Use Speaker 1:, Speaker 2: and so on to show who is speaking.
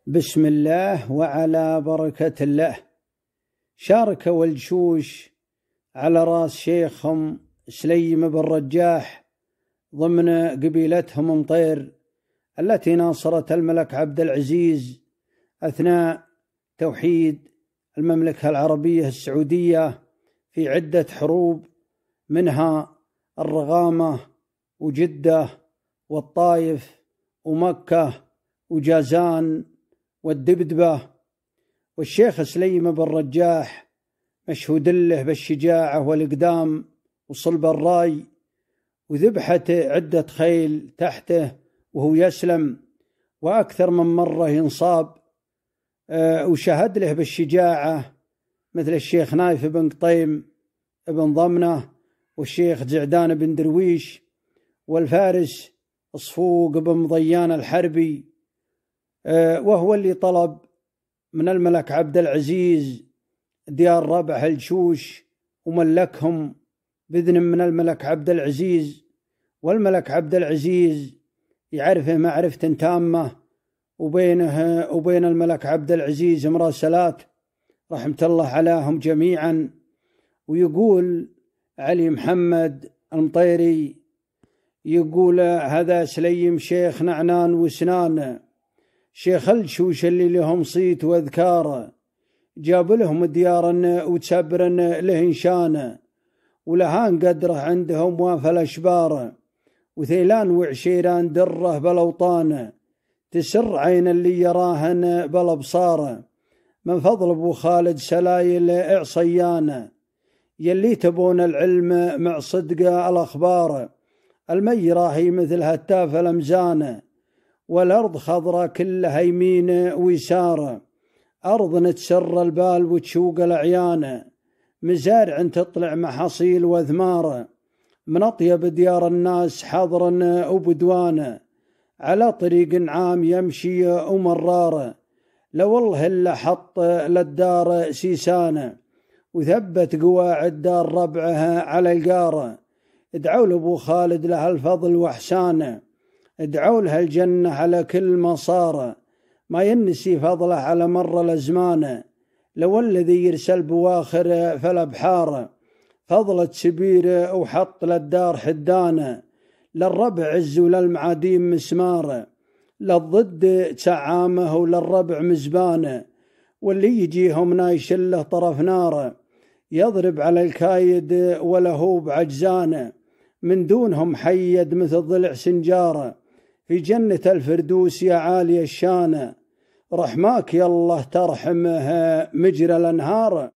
Speaker 1: بسم الله وعلى بركة الله. شارك والجشوش على رأس شيخهم سليم بن رجاح ضمن قبيلتهم مطير التي ناصرت الملك عبد العزيز أثناء توحيد المملكة العربية السعودية في عدة حروب، منها الرغامة وجدة والطائف ومكة وجازان والدبدبة. والشيخ سليم بن رجاح مشهود له بالشجاعة والإقدام وصلب الراي، وذبحت عدة خيل تحته وهو يسلم، وأكثر من مرة ينصاب، وشهد له بالشجاعة مثل الشيخ نايف بن قطيم بن ضمنة والشيخ زعدان بن درويش والفارس صفوق بن مضيان الحربي، وهو اللي طلب من الملك عبد العزيز ديار ربع الجشوش وملكهم بإذن من الملك عبد العزيز. والملك عبد العزيز يعرفه معرفة تامة، وبينه وبين الملك عبد العزيز مراسلات رحمة الله عليهم جميعا. ويقول علي محمد المطيري يقول هذا سليم شيخ نعنان وسنان، شيخ الجشوش اللي لهم صيت واذكار، جاب لهم ديارا وتسبرا له انشان، ولهان قدره عندهم وافى الاشبار، وثيلان وعشيران دره بالاوطان، تسر عين اللي يراهن بالابصار، من فضل ابو خالد سلايل اعصيان، يلي تبون العلم مع صدق الاخبار، الميراهي مثل هتاف الامزان، والأرض خضراء كلها يمين ويسار، أرض نتسر البال وتشوق الأعيان، مزارع تطلع محاصيل وثمار، من أطيب ديار الناس حضرا وبدوان، على طريق عام يمشي ومرار، لو والله إلا حط للدار سيسان، وثبت قواعد دار ربعها على القار، ادعوا لأبو خالد له الفضل وحسان، ادعوا لها الجنة على كل ما صار، ما ينسي فضله على مر الأزمان، لو الذي يرسل بواخر فالأبحار، فضلة سبير وحط للدار حدان، للربع عز وللمعاديم مسمار، للضد تعامه وللربع مزبان، واللي يجيهم نايش له طرف نار، يضرب على الكايد وله بعجزان، من دونهم حيد مثل ضلع سنجار، في جنة الفردوس يا عالي الشان، رحماك يا الله ترحمه مجرى الأنهار.